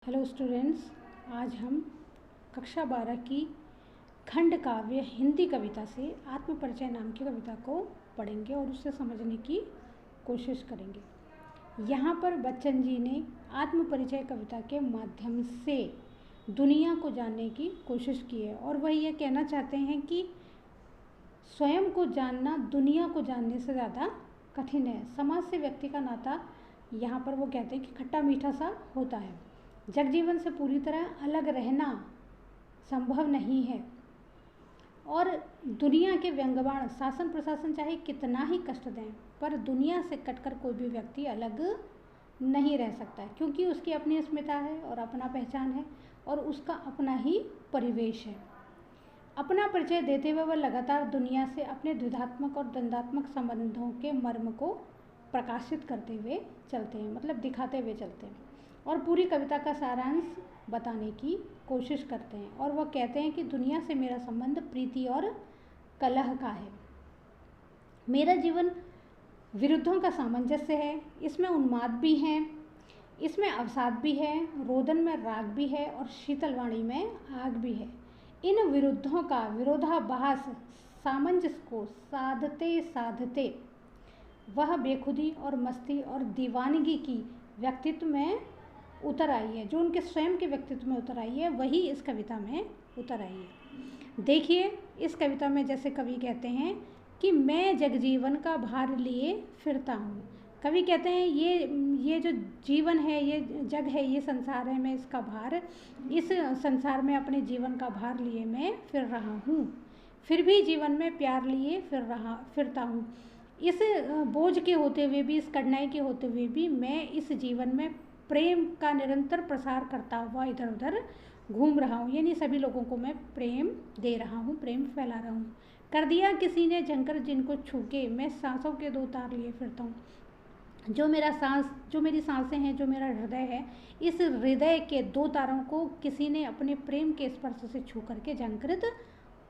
Hello students, आज हम कक्षा 12 की खंड काव्य हिंदी कविता से आत्मपरिचय नाम की कविता को पढ़ेंगे और उससे समझने की कोशिश करेंगे। यहाँ पर बच्चन जी ने आत्मपरिचय कविता के माध्यम से दुनिया को जानने की कोशिश की है और वह ये कहना चाहते हैं कि स्वयं को जानना दुनिया को जानने से ज़्यादा कठिन है। समाज से व्यक्ति का नाता यहाँ पर वो कहते हैं कि खट्टा मीठा सा होता है। जगजीवन से पूरी तरह अलग रहना संभव नहीं है और दुनिया के व्यंग्यबाण शासन प्रशासन चाहे कितना ही कष्ट दें, पर दुनिया से कटकर कोई भी व्यक्ति अलग नहीं रह सकता है, क्योंकि उसकी अपनी अस्मिता है और अपना पहचान है और उसका अपना ही परिवेश है। अपना परिचय देते हुए वह लगातार दुनिया से अपने द्विधात्मक और द्वंद्वात्मक संबंधों के मर्म को प्रकाशित करते हुए चलते हैं, मतलब दिखाते हुए चलते हैं और पूरी कविता का सारांश बताने की कोशिश करते हैं। और वह कहते हैं कि दुनिया से मेरा संबंध प्रीति और कलह का है। मेरा जीवन विरुद्धों का सामंजस्य है, इसमें उन्माद भी है, इसमें अवसाद भी है, रोदन में राग भी है और शीतलवाणी में आग भी है। इन विरुद्धों का विरोधाभास सामंजस्य को साधते साधते वह बेखुदी और मस्ती और दीवानगी की व्यक्तित्व में उतर आई है, जो उनके स्वयं के व्यक्तित्व में उतर आई है, वही इस कविता में उतर आई है। देखिए, इस कविता में जैसे कवि कहते हैं कि मैं जगजीवन का भार लिए फिरता हूँ। कवि कहते हैं ये जो जीवन है, ये जग है, ये संसार है, मैं इसका भार, इस संसार में अपने जीवन का भार लिए मैं फिर रहा हूँ, फिर भी जीवन में प्यार लिए फिरता हूँ। इस बोझ के होते हुए भी, इस कठिनाई के होते हुए भी मैं इस जीवन में प्रेम का निरंतर प्रसार करता हुआ इधर उधर घूम रहा हूँ, यानी सभी लोगों को मैं प्रेम दे रहा हूँ, प्रेम फैला रहा हूँ। कर दिया किसी ने झंकर जिनको छू के, मैं सांसों के दो तार लिए फिरता हूँ। जो मेरी सांसें हैं, जो मेरा हृदय है, इस हृदय के दो तारों को किसी ने अपने प्रेम के स्पर्श से छू करके झंकृत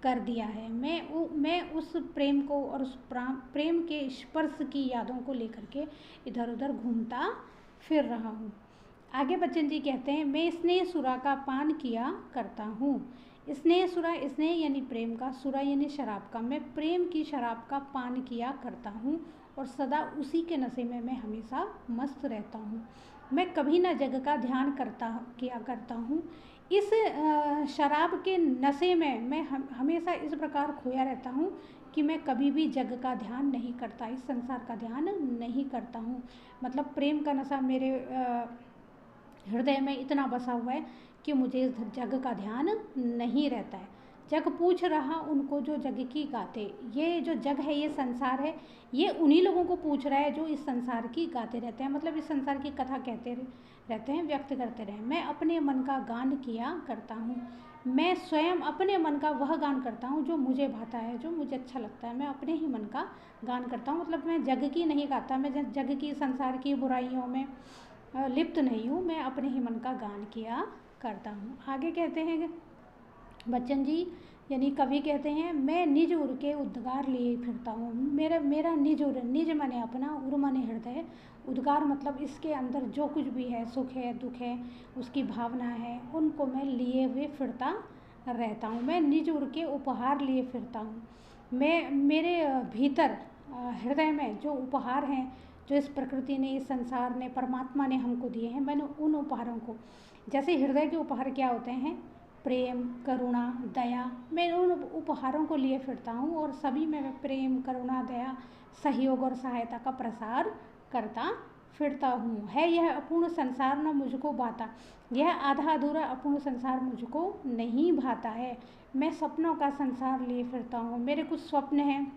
कर दिया है। मैं उस प्रेम को और उस प्रेम के स्पर्श की यादों को लेकर के इधर उधर घूमता फिर रहा हूँ। आगे बच्चन जी कहते हैं, मैं स्नेह सुरा का पान किया करता हूँ। स्नेह सुरा, स्नेह यानी प्रेम का, सुरा यानी शराब का। मैं प्रेम की शराब का पान किया करता हूँ और सदा उसी के नशे में मैं हमेशा मस्त रहता हूँ। मैं कभी ना जग का ध्यान किया करता हूँ। इस शराब के नशे में मैं हमेशा इस प्रकार खोया रहता हूँ कि मैं कभी भी जग का ध्यान नहीं करता, इस संसार का ध्यान नहीं करता हूँ। मतलब प्रेम का नशा मेरे हृदय में इतना बसा हुआ है कि मुझे इस जग का ध्यान नहीं रहता है। जग पूछ रहा उनको जो जग की गाते, ये जो जग है, ये संसार है, ये उन्हीं लोगों को पूछ रहा है जो इस संसार की गाते रहते हैं, मतलब इस संसार की कथा कहते रहते हैं, व्यक्त करते रहे। मैं अपने मन का गान किया करता हूँ। मैं स्वयं अपने मन का वह गान करता हूँ जो मुझे भाता है, जो मुझे अच्छा लगता है। मैं अपने ही मन का गान करता हूँ, मतलब मैं जग की नहीं गाता, मैं जग की संसार की बुराइयों में लिप्त नहीं हूँ, मैं अपने ही मन का गान किया करता हूँ। आगे कहते हैं बच्चन जी, यानी कवि कहते हैं, मैं निज उर के उद्गार लिए फिरता हूँ। मेरा निज उर, निज माने अपना, उर माने हृदय, उद्गार मतलब इसके अंदर जो कुछ भी है, सुख है, दुख है, उसकी भावना है, उनको मैं लिए हुए फिरता रहता हूँ। मैं निज उर के उपहार लिए फिरता हूँ। मैं मेरे भीतर हृदय में जो उपहार हैं, जो इस प्रकृति ने, इस संसार ने, परमात्मा ने हमको दिए हैं, मैंने उन उपहारों को, जैसे हृदय के उपहार क्या होते हैं, प्रेम, करुणा, दया, मैं उन उपहारों को लिए फिरता हूँ और सभी में मैं प्रेम, करुणा, दया, सहयोग और सहायता का प्रसार करता फिरता हूँ। है यह अपूर्ण संसार न मुझको भाता, यह आधा अधूरा अपूर्ण संसार मुझको नहीं भाता है। मैं सपनों का संसार लिए फिरता हूँ। मेरे कुछ स्वप्न हैं,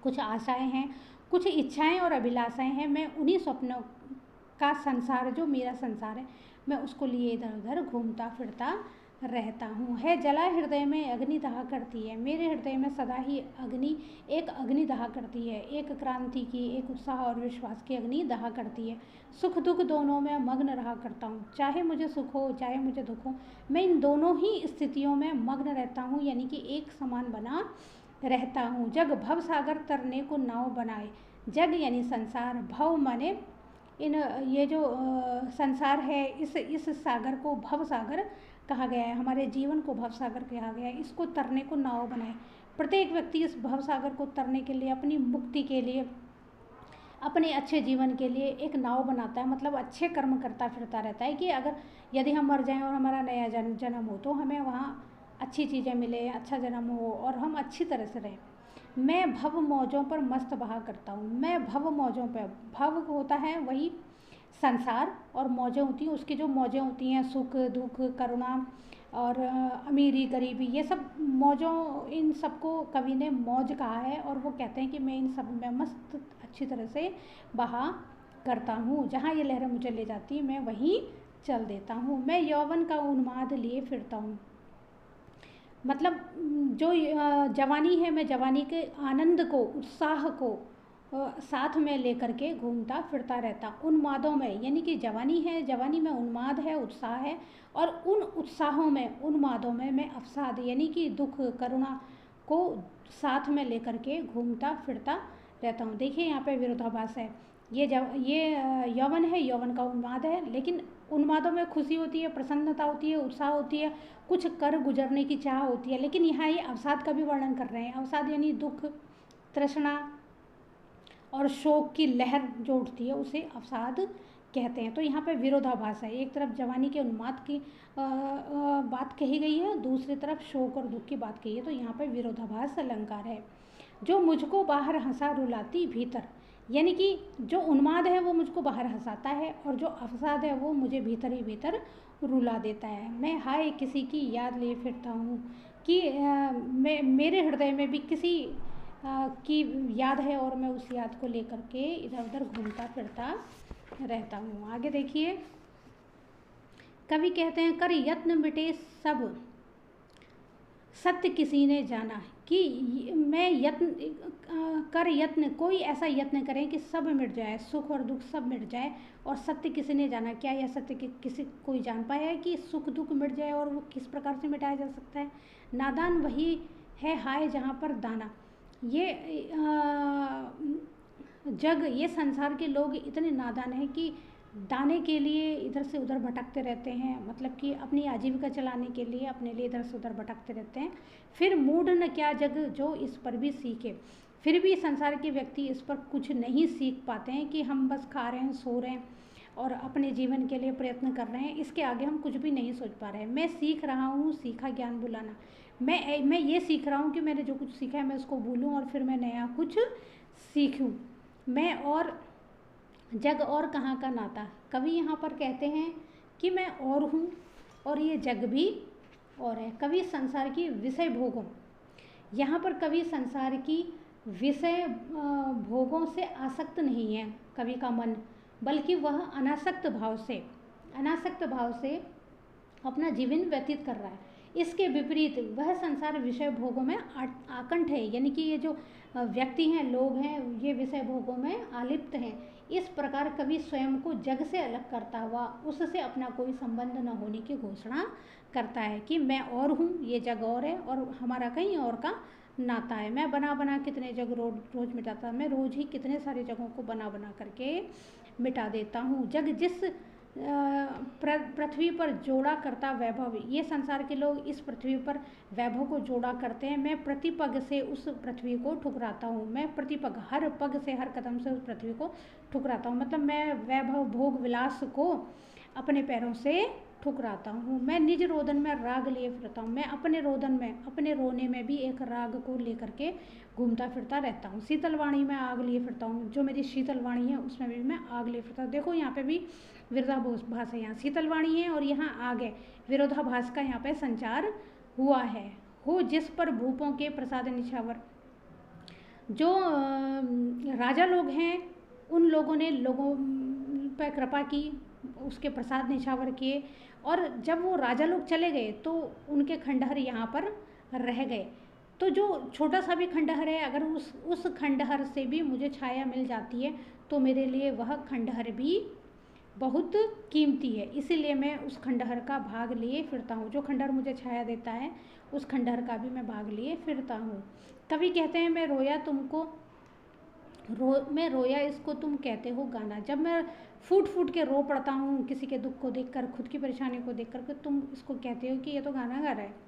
कुछ आशाएं हैं, कुछ इच्छाएं और अभिलाषाएं हैं। मैं उन्हीं स्वप्नों का संसार, जो मेरा संसार है, मैं उसको लिए इधर उधर घूमता फिरता रहता हूँ। है जला हृदय में अग्नि दहा करती है, मेरे हृदय में सदा ही अग्नि दहा करती है, एक क्रांति की, एक उत्साह और विश्वास की अग्नि दहा करती है। सुख दुख दोनों में मग्न रहा करता हूँ, चाहे मुझे सुख हो चाहे मुझे दुख हो, मैं इन दोनों ही स्थितियों में मग्न रहता हूँ, यानी कि एक समान बना रहता हूँ। जग भव सागर तरने को नाव बनाए, जग यानी संसार, भव माने इन ये जो संसार है, इस सागर को भव सागर कहा गया है, हमारे जीवन को भव सागर कहा गया है। इसको तरने को नाव बनाए। प्रत्येक व्यक्ति इस भव सागर को तरने के लिए, अपनी मुक्ति के लिए, अपने अच्छे जीवन के लिए एक नाव बनाता है, मतलब अच्छे कर्म करता फिरता रहता है कि अगर यदि हम मर जाएं और हमारा नया जन्म हो तो हमें वहाँ अच्छी चीज़ें मिले, अच्छा जन्म हो और हम अच्छी तरह से रहें। मैं भव मौजों पर मस्त बहा करता हूँ। मैं भव मौजों पर, भव होता है वही संसार और मौजें होती हैं, उसकी जो मौजें होती हैं, सुख दुख करुणा और अमीरी गरीबी, ये सब मौजों, इन सबको कवि ने मौज कहा है। और वो कहते हैं कि मैं इन सब में मस्त अच्छी तरह से बहा करता हूँ। जहाँ ये लहरें मुझे ले जाती मैं वहीं चल देता हूँ। मैं यौवन का उन्माद लिए फिरता हूँ, मतलब जो जवानी है, मैं जवानी के आनंद को, उत्साह को साथ में लेकर के घूमता फिरता रहता। उन्मादों में, यानी कि जवानी है, जवानी में उन्माद है, उत्साह है, और उन उत्साहों में, उन्मादों में मैं अवसाद यानी कि दुख करुणा को साथ में लेकर के घूमता फिरता रहता हूँ। देखिए यहाँ पे विरोधाभास है। ये यौवन है, यौवन का उन्माद है, लेकिन उन्मादों में खुशी होती है, प्रसन्नता होती है, उत्साह होती है, कुछ कर गुजरने की चाह होती है। लेकिन यहाँ ये अवसाद का भी वर्णन कर रहे हैं। अवसाद यानी दुख, तृष्णा और शोक की लहर जो उठती है उसे अवसाद कहते हैं। तो यहाँ पे विरोधाभास है। एक तरफ जवानी के उन्माद की बात कही गई है, दूसरी तरफ शोक और दुख की बात कही है। तो यहाँ पे विरोधाभास अलंकार है। जो मुझको बाहर हंसा रुलाती भीतर, यानी कि जो उन्माद है वो मुझको बाहर हंसाता है और जो अवसाद है वो मुझे भीतर ही भीतर रुला देता है। मैं हाय किसी की याद लिए फिरता हूँ कि मेरे हृदय में भी किसी की याद है और मैं उस याद को लेकर के इधर उधर घूमता फिरता रहता हूँ। आगे देखिए, कवि कहते हैं कर यत्न मिटे सब सत्य किसी ने जाना, कि मैं यत्न कोई ऐसा यत्न करें कि सब मिट जाए, सुख और दुख सब मिट जाए और सत्य किसी ने जाना। क्या यह सत्य किसी कोई जान पाया है कि सुख दुख मिट जाए और वो किस प्रकार से मिटाया जा सकता है? नादान वही है हाय जहाँ पर दाना। ये जग, ये संसार के लोग इतने नादान हैं कि दाने के लिए इधर से उधर भटकते रहते हैं, मतलब कि अपनी आजीविका चलाने के लिए अपने लिए इधर से उधर भटकते रहते हैं। फिर मूढ़ न क्या जग जो इस पर भी सीखे, फिर भी संसार के व्यक्ति इस पर कुछ नहीं सीख पाते हैं कि हम बस खा रहे हैं, सो रहे हैं और अपने जीवन के लिए प्रयत्न कर रहे हैं, इसके आगे हम कुछ भी नहीं सोच पा रहे हैं। मैं सीख रहा हूँ सीखा ज्ञान बुलाना। मैं ये सीख रहा हूँ कि मैंने जो कुछ सीखा है मैं उसको भूलूँ और फिर मैं नया कुछ सीखूँ। मैं और जग और कहाँ का नाता। कवि यहाँ पर कहते हैं कि मैं और हूँ और ये जग भी और है। कवि संसार की विषय भोगों, यहाँ पर कवि संसार की विषय भोगों से आसक्त नहीं है कवि का मन, बल्कि वह अनासक्त भाव से अपना जीवन व्यतीत कर रहा है। इसके विपरीत वह संसार विषय भोगों में आकंठ है, यानी कि ये जो व्यक्ति हैं, लोग हैं, ये विषय भोगों में आलिप्त हैं। इस प्रकार कवि स्वयं को जग से अलग करता हुआ उससे अपना कोई संबंध न होने की घोषणा करता है कि मैं और हूँ, ये जग और है और हमारा कहीं और का नाता है। मैं बना बना कितने जग रोज मिटाता, मैं रोज ही कितने सारे जगहों को बना बना करके मिटा देता हूँ। जग जिस पृथ्वी पर जोड़ा करता वैभव, ये संसार के लोग इस पृथ्वी पर वैभव को जोड़ा करते हैं। मैं प्रतिपग से उस पृथ्वी को ठुकराता हूँ, मैं प्रतिपग हर पग से, हर कदम से उस पृथ्वी को ठुकराता हूँ, मतलब मैं वैभव भोग विलास को अपने पैरों से ठुकराता हूँ। मैं निज रोदन में राग लिए फिरता हूँ, मैं अपने रोदन में, अपने रोने में भी एक राग को लेकर के घूमता फिरता रहता हूँ। शीतलवाणी में आग लिए फिरता हूँ, जो मेरी शीतलवाणी है उसमें भी मैं आग लिए फिरता हूँ। देखो यहाँ पे भी विरोधाभास है, यहाँ शीतलवाणी है और यहाँ आग है। विरोधाभास का यहाँ पे संचार हुआ है। हो जिस पर भूपों के प्रसाद निछावर, जो राजा लोग हैं उन लोगों ने लोगों पर कृपा की, उसके प्रसाद निछावर किए, और जब वो राजा लोग चले गए तो उनके खंडहर यहाँ पर रह गए। तो जो छोटा सा भी खंडहर है, अगर उस खंडहर से भी मुझे छाया मिल जाती है तो मेरे लिए वह खंडहर भी बहुत कीमती है, इसीलिए मैं उस खंडहर का भाग लिए फिरता हूँ। जो खंडहर मुझे छाया देता है उस खंडहर का भी मैं भाग लिए फिरता हूँ। कवि कहते हैं मैं रोया तुमको मैं रोया इसको तुम कहते हो गाना। जब मैं फूट फूट के रो पड़ता हूँ किसी के दुख को देखकर, खुद की परेशानी को देखकर, कि तुम इसको कहते हो कि ये तो गाना गा रहा है।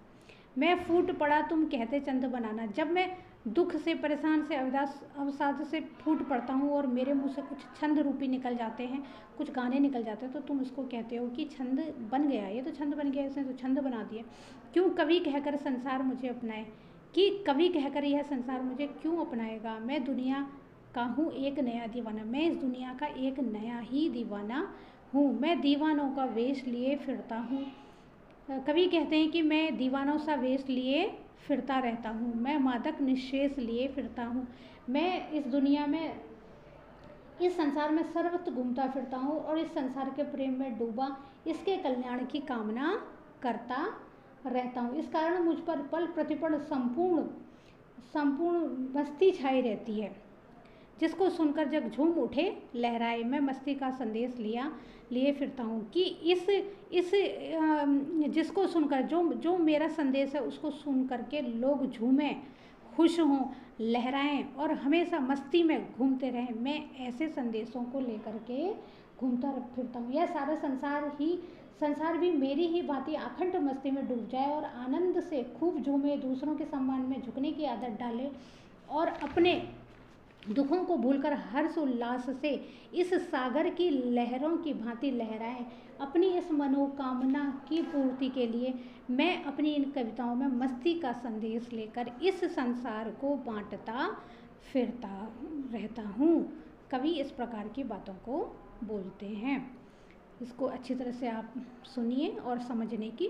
मैं फूट पड़ा तुम कहते चंद बनाना। जब मैं दुख से, परेशान से, अवसाद से फूट पड़ता हूँ और मेरे मुंह से कुछ छंद रूपी निकल जाते हैं, कुछ गाने निकल जाते हैं, तो तुम इसको कहते हो कि छंद बन गया, ये तो छंद बन गया, इसने तो छंद बना दिया। क्यों कवि कहकर संसार मुझे अपनाए, कि कवि कहकर यह संसार मुझे क्यों अपनाएगा। मैं दुनिया का हूँ एक नया दीवाना, मैं इस दुनिया का एक नया ही दीवाना हूँ। मैं दीवानों का वेश लिए फिरता हूँ। कवि कहते हैं कि मैं दीवानों सा वेश लिए फिरता रहता हूँ, मैं मादक निःशेष लिए फिरता हूँ। मैं इस दुनिया में, इस संसार में सर्वत्र घूमता फिरता हूँ और इस संसार के प्रेम में डूबा इसके कल्याण की कामना करता रहता हूँ। इस कारण मुझ पर पल प्रतिपल संपूर्ण मस्ती छाई रहती है, जिसको सुनकर जग झूम उठे लहराए। मैं मस्ती का संदेश लिए फिरता हूँ, कि इस जिसको सुनकर, जो मेरा संदेश है उसको सुन करके लोग झूमें, खुश हों, लहराएं और हमेशा मस्ती में घूमते रहें। मैं ऐसे संदेशों को लेकर के घूमता फिरता हूँ। यह सारा संसार भी मेरी ही भांति अखंड मस्ती में डूब जाए और आनंद से खूब झूमे, दूसरों के सम्मान में झुकने की आदत डाले और अपने दुखों को भूलकर हर्ष उल्लास से इस सागर की लहरों की भांति लहराएं। अपनी इस मनोकामना की पूर्ति के लिए मैं अपनी इन कविताओं में मस्ती का संदेश लेकर इस संसार को बांटता फिरता रहता हूँ। कवि इस प्रकार की बातों को बोलते हैं। इसको अच्छी तरह से आप सुनिए और समझने की